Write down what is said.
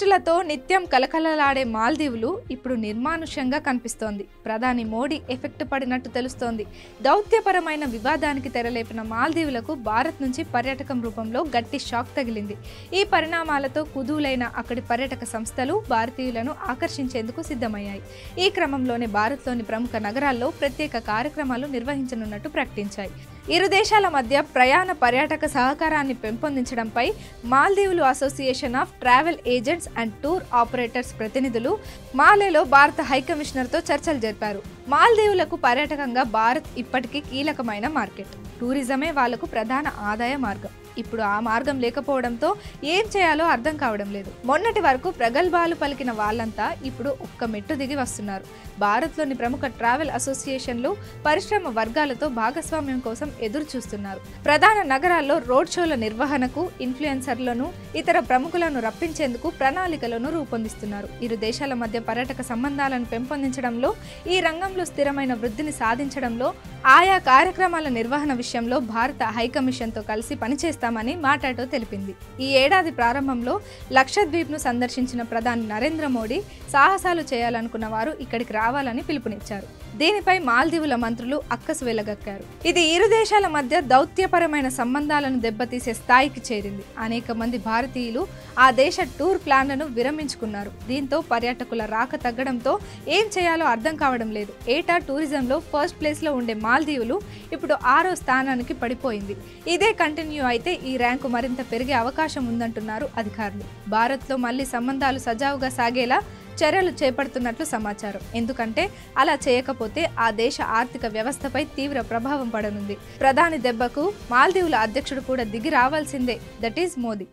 టూరిస్టులతో నిత్యం కలకలలాడే మాల్దీవులు ఇప్పుడు నిర్మానుష్యంగా కనిపిస్తోంది. ప్రధాని మోడీ ఎఫెక్ట్ పడినట్టు తెలుస్తోంది. దౌత్యపరమైన వివాదానికి తెరలేపిన మాల్దీవులకు భారత్ నుంచి పర్యాటకం రూపంలో గట్టి షాక్ తగిలింది. ఈ పరిణామాలతో కుదూలైన అక్కడి పర్యాటక సంస్థలు భారతీయులను ఆకర్షించేందుకు సిద్ధమయ్యాయి. ఈ క్రమంలోనే భారత్లోని ప్రముఖ నగరాల్లో ప్రత్యేక కార్యక్రమాలు నిర్వహించనున్నట్టు ప్రకటించాయి. ఇరు దేశాల మధ్య ప్రయాణ పర్యాటక సహకారాన్ని పెంపొందించడంపై మాల్దీవులు association of travel agents and tour operators ప్రతినిధులు మాలేలో భారత హైకమిషనర్తో చర్చలు జరిపారు. మాల్దీవులకు పర్యాటకంగా భారత్ ఇప్పటికీ కీలకమైన మార్కెట్. టూరిజమే వాళ్లకు ప్రధాన ఆదాయ మార్గం. ఇప్పుడు ఆ మార్గం లేకపోవడంతో ఏం చేయాలో అర్థం కావడం లేదు. మొన్నటి వరకు ప్రగల్భాలు పలికిన వాళ్ళంతా ఇప్పుడు ఒక్క మెట్టు దిగి వస్తున్నారు. భారత్లోని ప్రముఖ ట్రావెల్ అసోసియేషన్లు పరిశ్రమ వర్గాలతో భాగస్వామ్యం కోసం ఎదురు చూస్తున్నారు. ప్రధాన నగరాల్లో రోడ్ షోల నిర్వహణకు ఇన్ఫ్లుయెన్సర్లను, ఇతర ప్రముఖులను రప్పించేందుకు ప్రణాళికలను రూపొందిస్తున్నారు. ఇరు దేశాల మధ్య పర్యాటక సంబంధాలను పెంపొందించడంలో, ఈ రంగంలో స్థిరమైన వృద్ధిని సాధించడంలో, ఆయా కార్యక్రమాల నిర్వహణ విషయంలో భారత హైకమిషన్తో కలిసి పనిచేస్తామని మాటాటో తెలిపింది. ఈ ఏడాది ప్రారంభంలో లక్షద్వీప్ను సందర్శించిన ప్రధాని నరేంద్ర మోడీ సాహసాలు చేయాలనుకున్న వారు ఇక్కడికి రావాలని పిలుపునిచ్చారు. దీనిపై మాల్దీవుల మంత్రులు అక్కసు వెళ్లగక్కారు. ఇది ఇరు దేశాల మధ్య దౌత్యపరమైన సంబంధాలను దెబ్బతీసే స్థాయికి చేరింది. అనేక మంది భారతీయులు ఆ దేశ టూర్ ప్లాన్లను విరమించుకున్నారు. దీంతో పర్యాటకుల రాక తగ్గడంతో ఏం చేయాలో అర్థం కావడం లేదు. ఏటా టూరిజంలో ఫస్ట్ ప్లేస్లో ఉండే మాల్దీవులు ఇప్పుడు 6వ స్థానానికి పడిపోయింది. ఇదే కంటిన్యూ అయితే ఈ ర్యాంకు మరింత పెరిగే అవకాశం ఉందంటున్నారు అధికారులు. భారత్లో మళ్లీ సంబంధాలు సజావుగా సాగేలా చర్యలు చేపడుతున్నట్లు సమాచారం. ఎందుకంటే అలా చేయకపోతే ఆ దేశ ఆర్థిక వ్యవస్థపై తీవ్ర ప్రభావం పడనుంది. ప్రధాని దెబ్బకు మాల్దీవుల అధ్యక్షుడు కూడా దిగి రావాల్సిందే. That is Modi.